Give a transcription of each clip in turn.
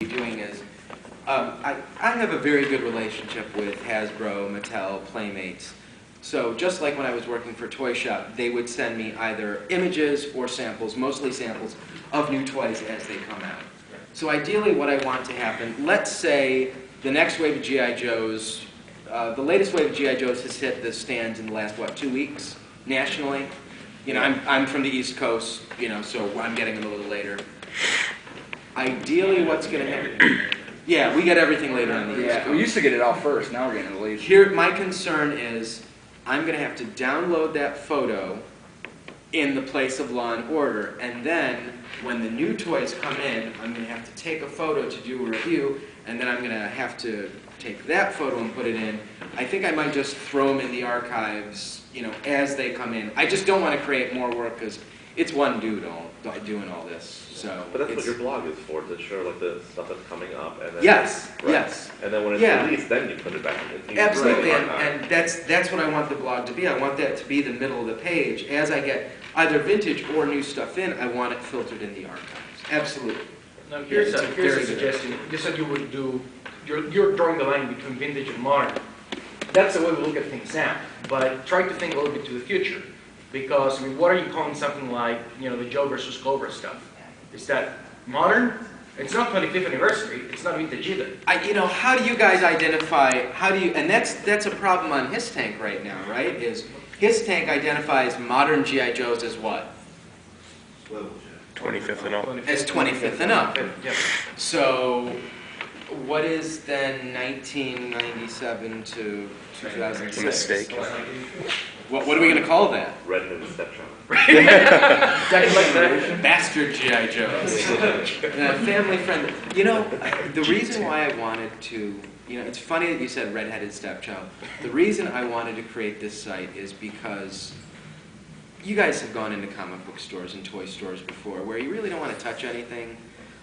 doing is, I have a very good relationship with Hasbro, Mattel, Playmates. So just like when I was working for Toy Shop, they would send me either images or samples, mostly samples, of new toys as they come out. So ideally what I want to happen, let's say the next wave of G.I. Joes, the latest wave of G.I. Joes has hit the stands in the last, what, 2 weeks, nationally? You know, I'm from the East Coast, you know, so I'm getting it a little later. Ideally, what's going to happen? Yeah, we get everything later on the East Coast. We used to get it all first, now we're getting it late. Here, my concern is I'm going to have to download that photo in the place of Law and Order, and then when the new toys come in, I'm going to have to take a photo to do a review, and then I'm going to have to take that photo and put it in. I think I might just throw them in the archives, you know, as they come in. I just don't want to create more work because it's one dude doing all this. So but that's what your blog is for, to show like the stuff that's coming up. And then, yes, right. Yes. And then when it's released, then you put it back in. Absolutely, and that's what I want the blog to be. I want that to be the middle of the page. As I get either vintage or new stuff in, I want it filtered in the archives. Absolutely. Now here's a suggestion. You said you would do, you're drawing the line between vintage and modern. That's the way we look at things now. But try to think a little bit to the future. Because, I mean, what are you calling something like, you know, the Joe versus Cobra stuff? Is that modern? It's not 25th anniversary. It's not vintage either. You know, how do you guys identify, and that's a problem on His Tank right now, right? Is His Tank identifies modern G.I. Joes as what? 25th and up. As 25th and up. Yep. So, what is then 1997 to 2006? It's a mistake. What are we going to call that? Redheaded stepchild. Bastard G.I. Joes. Family friendly. You know, the reason why I wanted to, you know, it's funny that you said redheaded stepchild. The reason I wanted to create this site is because you guys have gone into comic book stores and toy stores before where you really don't want to touch anything.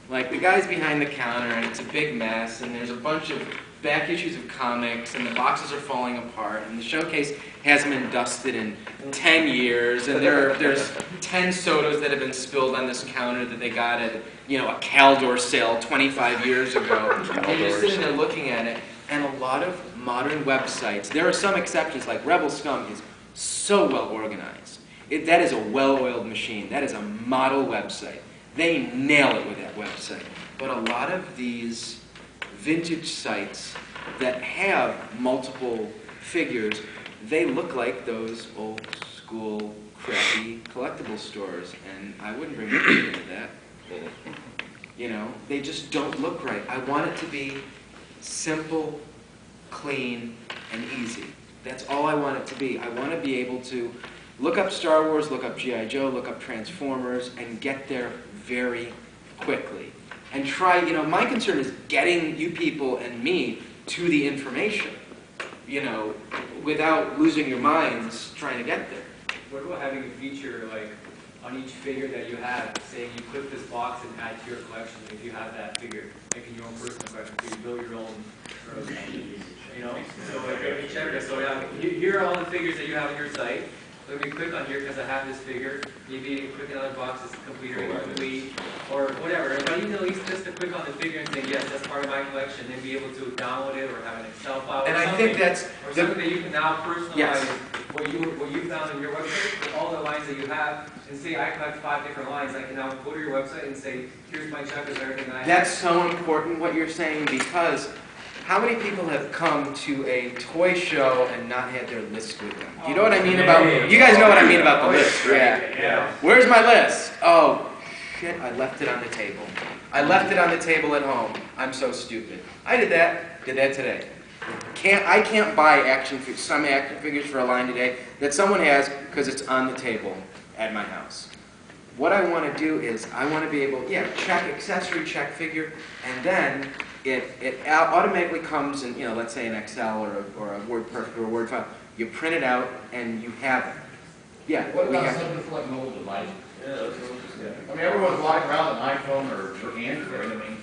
Like the guy's behind the counter and it's a big mess and there's a bunch of back issues of comics and the boxes are falling apart and the showcase hasn't been dusted in 10 years and there's 10 sodas that have been spilled on this counter that they got at, you know, a Caldor sale 25 years ago. And you're sitting there looking at it, and a lot of modern websites, there are some exceptions, like Rebel Scum is so well organized. That is a well-oiled machine. That is a model website. They nail it with that website. But a lot of these vintage sites that have multiple figures, they look like those old school crappy collectible stores, and I wouldn't bring my kid into that. You know, they just don't look right. I want it to be simple, clean, and easy. That's all I want it to be. I want to be able to look up Star Wars, look up G.I. Joe, look up Transformers, and get there very quickly. And try, you know, my concern is getting you people and me to the information, you know, without losing your minds trying to get there. What about having a feature like on each figure that you have, saying you click this box and add to your collection if you have that figure, making your own personal collection, so you build your own, you know? So like every checker, so yeah, here are all the figures that you have on your site. Let me click on here because I have this figure. Maybe you can click another box that's complete or incomplete or whatever. But you know, at least just to click on the figure and say, yes, that's part of my collection, and be able to download it or have an Excel file. And I think that's something that you can now personalize. Yes. What you found on your website, with all the lines that you have, and say I collect 5 different lines. I can now go to your website and say, here's my checklist of everything I have. That's so important what you're saying, because how many people have come to a toy show and not had their list with them? You know what I mean about, you guys know what I mean about the list, right? Yeah. Where's my list? Oh, shit, I left it on the table. I left it on the table at home. I'm so stupid. I did that today. I can't buy some action figures for a line today that someone has because it's on the table at my house. What I want to do is I want to be able, check accessory, check figure, and then it automatically comes in, you know, let's say an Excel or a WordPerfect or a Word file. You print it out and you have it. Yeah. What about something for like an old device? I mean, everyone's walking around an iPhone or Android. I mean,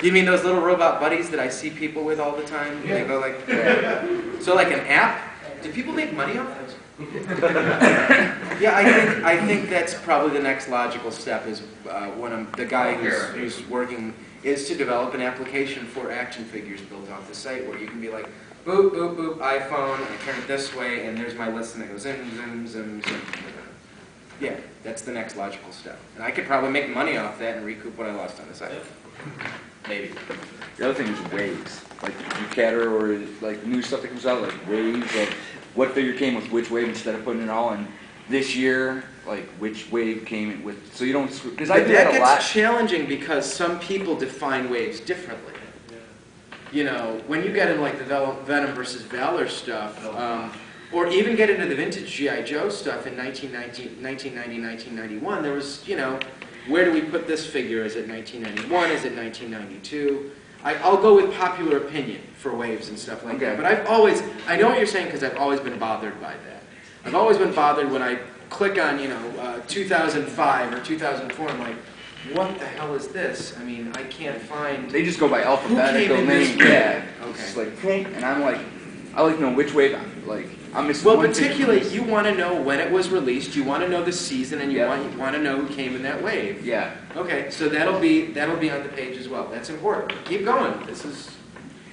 you mean those little robot buddies that I see people with all the time? Yeah. They go like, so like an app? Do people make money off this? Yeah, I think that's probably the next logical step is when the guy who's working is to develop an application for action figures built off the site where you can be like, boop, boop, boop, iPhone, I turn it this way, and there's my list, and it goes zim, zim, zim, zim. Yeah, that's the next logical step. And I could probably make money off that and recoup what I lost on the site. Maybe. The other thing is waves. Like you cater or like new stuff that comes out, like waves of what figure came with which wave instead of putting it all in this year, like which wave came with, so you don't, because I But do that that a gets lot. challenging because some people define waves differently. You know, when you get into like the Venom versus Valor stuff, or even get into the vintage G.I. Joe stuff in 1990, 1991, there was, you know, where do we put this figure? Is it 1991? Is it 1992? I'll go with popular opinion for waves and stuff like that. But I've always, I know what you're saying because I've always been bothered by that. I've always been bothered when I click on, you know, 2005 or 2004, I'm like, what the hell is this? I mean, I can't find... They just go by alphabetical in this name. wave? Yeah. Okay. It's just like, and I'm like, I like to know which wave, like, I'm missing Well, one particularly, figure. you want to know when it was released, you want to know the season, and you want to know who came in that wave. Yeah. Okay, so that'll be on the page as well. That's important. Keep going. This is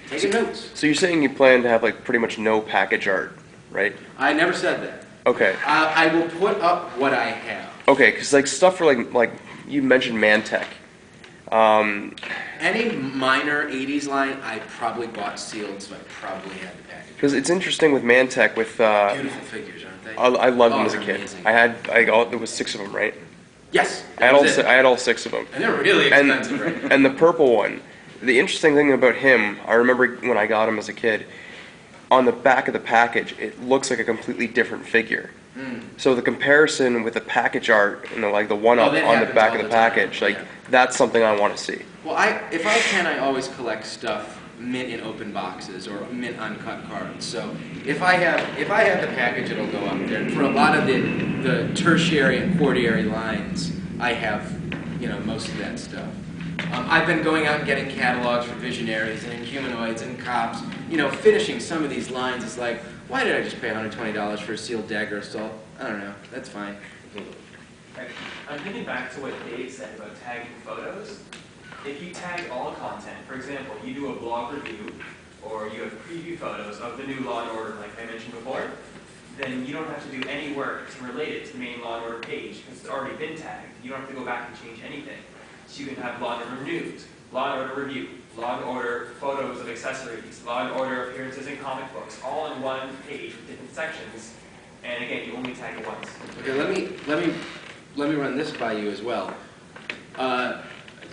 taking notes. So you're saying you plan to have like pretty much no package art, right? I never said that. Okay. I will put up what I have. Okay, because like stuff for like you mentioned Mantech. Any minor 80s line, I probably bought sealed, so I probably had the package. Because it's interesting with Mantech with. Beautiful figures, aren't they? I loved them Oh, as a they're kid. amazing. There was 6 of them, right? Yes. I had all 6 of them. And they're really expensive, right? And the purple one, the interesting thing about him, I remember when I got him as a kid, on the back of the package, it looks like a completely different figure. So the comparison with the package art and the one-up that on the happens back all of the the time, package, yeah. that's something I want to see. Well, if I can, I always collect stuff mint in open boxes or mint uncut cards. So if I have the package, it'll go up there. And for a lot of the tertiary and quaternary lines, I have, you know, most of that stuff. I've been going out and getting catalogs for Visionaries and Inhumanoids and Cops. You know, finishing some of these lines is like, why did I just pay $120 for a sealed dagger assault? I don't know. That's fine. I'm thinking back to what Dave said about tagging photos. If you tag all content, for example, you do a blog review, or you have preview photos of the new Law & Order, like I mentioned before, then you don't have to do any work to relate it to the main Law & Order page, because it's already been tagged. You don't have to go back and change anything. So you can have Law & Order news, Law & Order review, Law & Order photos of accessories, Law & Order appearances in comic books, all in one page with different sections. And again, you only tag it once. Okay, let me run this by you as well.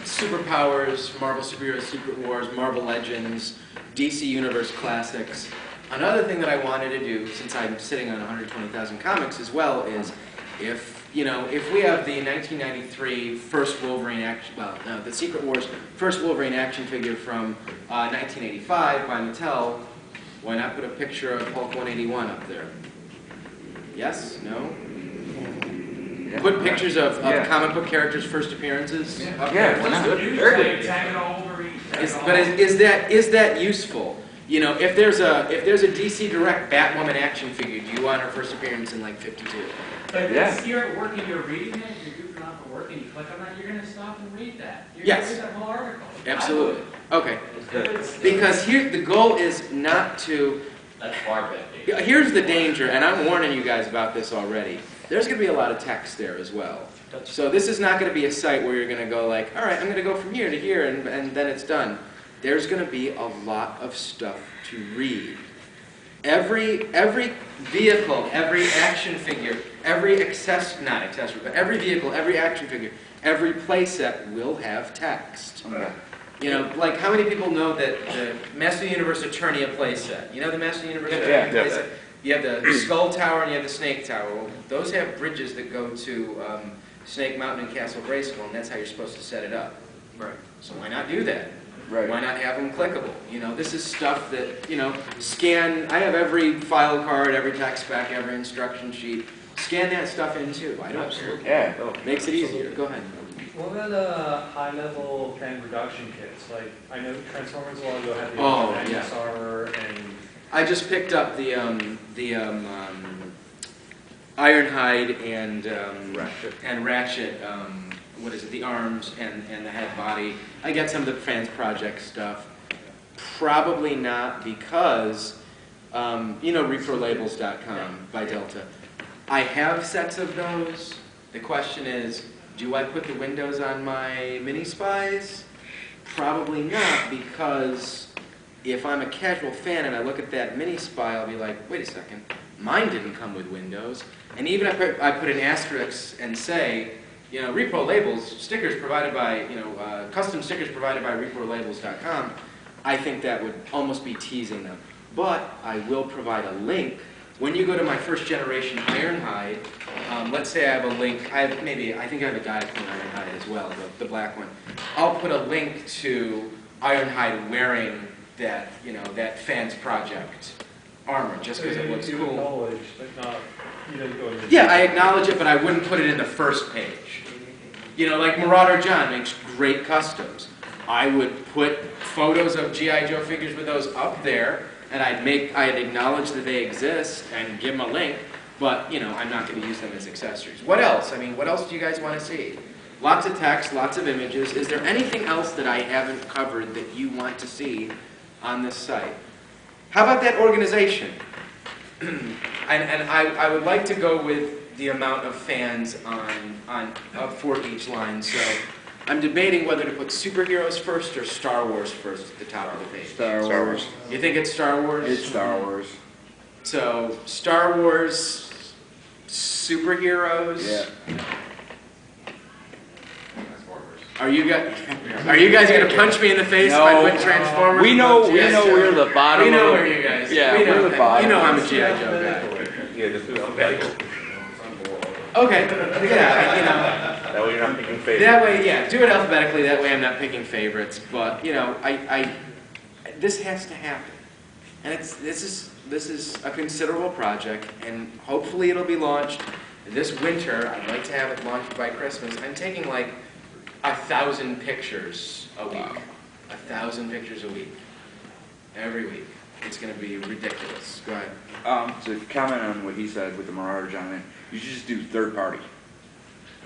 Superpowers, Marvel Superheroes Secret Wars, Marvel Legends, DC Universe Classics. Another thing that I wanted to do, since I'm sitting on 120,000 comics as well, is if we have the 1993 first Wolverine action, the Secret Wars first Wolverine action figure from 1985 by Mattel, why not put a picture of Hulk 181 up there? Yes? No? Put pictures of comic book characters' first appearances up there. why not? Tag it all over Is that useful? You know, if there's a DC Direct Batwoman action figure, do you want her first appearance in like 52? But if you're at work and you're reading it, you're goofing off at work and you click on that, you're going to stop and read that. You're Yes. going to read that whole article. Absolutely. Okay. Because here the goal is not to. That's far back. Here's the danger, and I'm warning you guys about this already. There's going to be a lot of text there as well. So this is not going to be a site where you're going to go like, all right, I'm going to go from here to here, and then it's done. There's going to be a lot of stuff to read. Every vehicle, every action figure, every every vehicle, every action figure, every playset will have text. Okay. You know, like how many people know that the Master Universe Eternia playset? You know the Master Universe Eternia playset? You have the Skull Tower and you have the Snake Tower. Well, those have bridges that go to Snake Mountain and Castle Grayskull, and that's how you're supposed to set it up. Right. So why not do that? Right. Why not have them clickable? You know, this is stuff that, you know, scan. I have every file card, every text spec, every instruction sheet. Scan that stuff in too. I don't. Absolutely. Yeah. Makes it easier. Go ahead. What about high-level kind of reduction kits? Like, I know Transformers a while ago had the Magnus armor, and I just picked up the Ironhide and Ratchet what is it, the arms and the head body. I get some of the fans project stuff. Probably not because, you know, reprolabels.com by Delta. I have sets of those. The question is, do I put the windows on my mini spies? Probably not, because if I'm a casual fan and I look at that mini spy, I'll be like, wait a second, mine didn't come with windows. And even if I put an asterisk and say, you know, repro labels, stickers provided by, you know, custom stickers provided by reprolabels.com, I think that would almost be teasing them. But I will provide a link. When you go to my first generation Ironhide, let's say I have a link, I think I have a guide from Ironhide as well, the black one. I'll put a link to Ironhide wearing that, you know, that fans project armor, just because it looks You cool. acknowledge, but not, you don't go into. Yeah, I acknowledge it, but I wouldn't put it in the first page. You know, like Marauder John makes great customs. I would put photos of G.I. Joe figures with those up there, and I'd acknowledge that they exist and give them a link, but, you know, I'm not going to use them as accessories. What else? I mean, what else do you guys want to see? Lots of text, lots of images. Is there anything else that I haven't covered that you want to see on this site? How about that organization? and I would like to go with the amount of fans for each line. So I'm debating whether to put superheroes first or Star Wars first at the top of the page. Star Wars. You think it's Star Wars? It's Star Wars. So Star Wars, superheroes. Yeah. Are you guys gonna punch me in the face if I put Transformers? We know G.I. Joe? we're the bottom. We know of where you guys. Yeah, we know, we're the bottom. You know I'm a G.I. Joe guy. Yeah, just do alphabetical. Okay. Yeah. You know. That way you're not picking favorites. That way, yeah. Do it alphabetically. That way I'm not picking favorites. But you know, this has to happen, and this is a considerable project, and hopefully it'll be launched this winter. I'd like to have it launched by Christmas. I'm taking like 1,000 pictures a week. 1,000 pictures a week. Every week. It's going to be ridiculous. Go ahead. To comment on what he said with the Marauder John, you should just do third party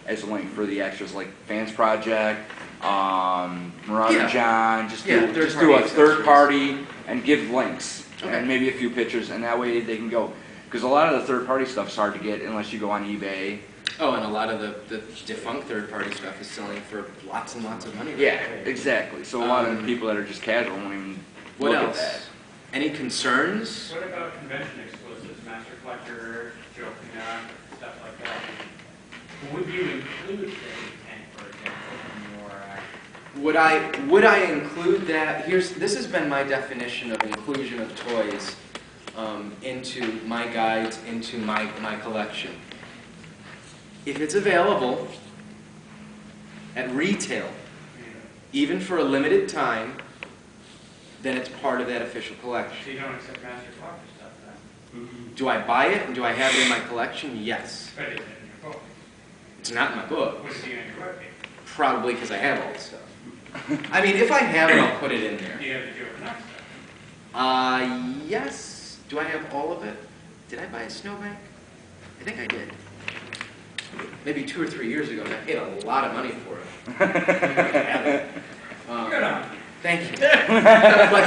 as a link for the extras, like Fans Project, Marauder John. Just do a third party and give links and maybe a few pictures, and that way they can go. Because a lot of the third party stuff is hard to get unless you go on eBay. Oh, and a lot of the defunct third-party stuff is selling for lots and lots of money. Right Yeah, now. exactly. So a lot of the people that are just casual won't even What look else? at that. Any concerns? What about convention exclusives, Master Collector, Joe Connect, stuff like that? Would you include the tank, for example, in your Would I include that? This has been my definition of inclusion of toys into my guides, into my collection. If it's available at retail, even for a limited time, then it's part of that official So collection. you don't accept Master Collector stuff then? Do I buy it and do I have it in my collection? Yes. But it's in your book. It's not in my book, Would it be on your webpage? probably because I have all the stuff. I mean, if I have it, I'll put it in there. Do you have the Joe Connect stuff? Yes. Do I have all of it? Did I buy a snowbank? I think I did. Maybe 2 or 3 years ago, and I paid a lot of money for it. Good on you. Thank you. But